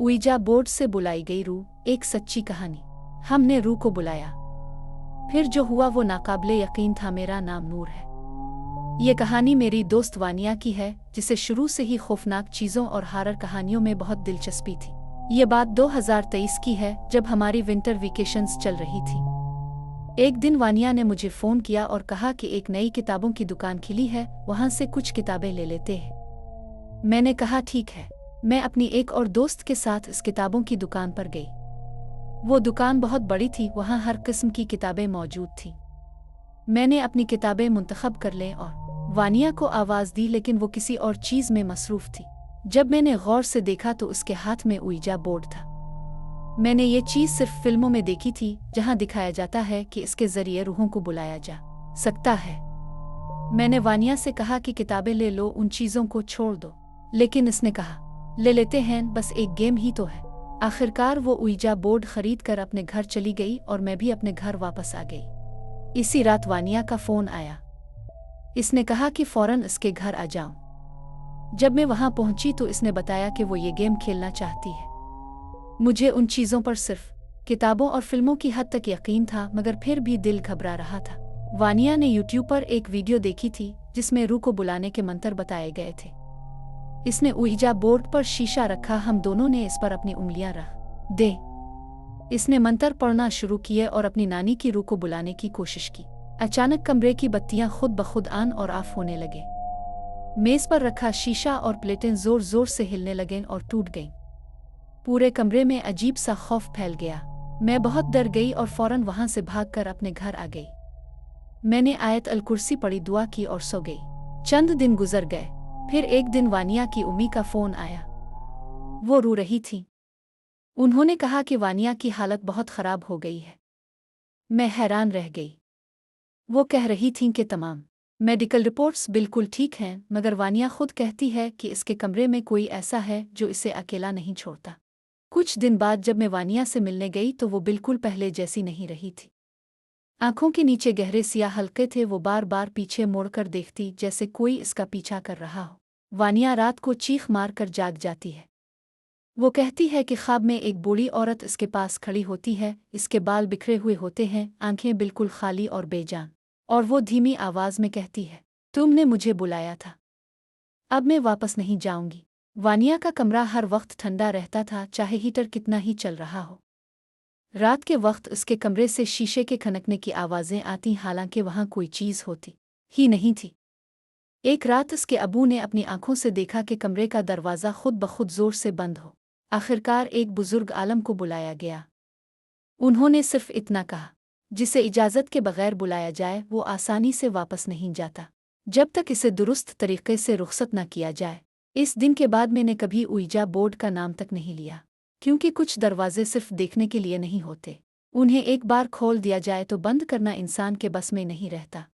Ouija board से बुलाई गई रूह, एक सच्ची कहानी। हमने रूह को बुलाया, फिर जो हुआ वो नाकाबिले यकीन था। मेरा नाम नूर है। ये कहानी मेरी दोस्त वानिया की है, जिसे शुरू से ही खौफनाक चीज़ों और हॉरर कहानियों में बहुत दिलचस्पी थी। ये बात 2023 की है, जब हमारी विंटर वेकेशंस चल रही थी। एक दिन वानिया ने मुझे फ़ोन किया और कहा कि एक नई किताबों की दुकान खुली है, वहाँ से कुछ किताबें ले लेते हैं। मैंने कहा ठीक है। मैं अपनी एक और दोस्त के साथ इस किताबों की दुकान पर गई। वो दुकान बहुत बड़ी थी, वहाँ हर किस्म की किताबें मौजूद थीं। मैंने अपनी किताबें मुंतखब कर लें और वानिया को आवाज़ दी, लेकिन वो किसी और चीज़ में मसरूफ़ थी। जब मैंने गौर से देखा तो उसके हाथ में उइजा बोर्ड था। मैंने ये चीज़ सिर्फ फिल्मों में देखी थी, जहाँ दिखाया जाता है कि इसके ज़रिए रूहों को बुलाया जा सकता है। मैंने वानिया से कहा कि किताबें ले लो, उन चीज़ों को छोड़ दो, लेकिन इसने कहा ले लेते हैं, बस एक गेम ही तो है। आखिरकार वो उइजा बोर्ड खरीद कर अपने घर चली गई और मैं भी अपने घर वापस आ गई। इसी रात वानिया का फ़ोन आया। इसने कहा कि फ़ौरन इसके घर आ जाऊं। जब मैं वहां पहुंची तो इसने बताया कि वो ये गेम खेलना चाहती है। मुझे उन चीज़ों पर सिर्फ किताबों और फिल्मों की हद तक यकीन था, मगर फिर भी दिल घबरा रहा था। वानिया ने यूट्यूब पर एक वीडियो देखी थी जिसमें रूह को बुलाने के मंत्र बताए गए थे। इसने उइजा बोर्ड पर शीशा रखा, हम दोनों ने इस पर अपनी उंगलियां रख दे। इसने मंत्र पढ़ना शुरू किए और अपनी नानी की रूह को बुलाने की कोशिश की। अचानक कमरे की बत्तियां खुद ब खुद ऑन और ऑफ होने लगे। मेज पर रखा शीशा और प्लेटें जोर जोर से हिलने लगें और टूट गईं। पूरे कमरे में अजीब सा खौफ फैल गया। मैं बहुत डर गई और फौरन वहां से भागकर अपने घर आ गई। मैंने आयत अल कुर्सी पढ़ी, दुआ की और सो गई। चंद दिन गुजर गए। फिर एक दिन वानिया की उम्मी का फ़ोन आया। वो रो रही थी। उन्होंने कहा कि वानिया की हालत बहुत ख़राब हो गई है। मैं हैरान रह गई। वो कह रही थीं कि तमाम मेडिकल रिपोर्ट्स बिल्कुल ठीक हैं, मगर वानिया खुद कहती है कि इसके कमरे में कोई ऐसा है जो इसे अकेला नहीं छोड़ता। कुछ दिन बाद जब मैं वानिया से मिलने गई तो वो बिल्कुल पहले जैसी नहीं रही थी। आंखों के नीचे गहरे सियाह हल्के थे। वो बार बार पीछे मुड़कर देखती, जैसे कोई इसका पीछा कर रहा हो। वानिया रात को चीख मार कर जाग जाती है। वो कहती है कि ख्वाब में एक बूढ़ी औरत इसके पास खड़ी होती है। इसके बाल बिखरे हुए होते हैं, आंखें बिल्कुल खाली और बेजान, और वो धीमी आवाज़ में कहती है, तुमने मुझे बुलाया था, अब मैं वापस नहीं जाऊंगी। वानिया का कमरा हर वक्त ठंडा रहता था, चाहे हीटर कितना ही चल रहा हो। रात के वक्त उसके कमरे से शीशे के खनकने की आवाज़ें आती, हालांकि वहाँ कोई चीज़ होती ही नहीं थी। एक रात उसके अबू ने अपनी आंखों से देखा कि कमरे का दरवाज़ा खुद ब खुद जोर से बंद हो। आखिरकार एक बुजुर्ग आलम को बुलाया गया। उन्होंने सिर्फ इतना कहा, जिसे इजाज़त के बगैर बुलाया जाए वो आसानी से वापस नहीं जाता, जब तक इसे दुरुस्त तरीके से रुखसत न किया जाए। इस दिन के बाद मैंने कभी उइजा बोर्ड का नाम तक नहीं लिया, क्योंकि कुछ दरवाजे सिर्फ देखने के लिए नहीं होते, उन्हें एक बार खोल दिया जाए तो बंद करना इंसान के बस में नहीं रहता।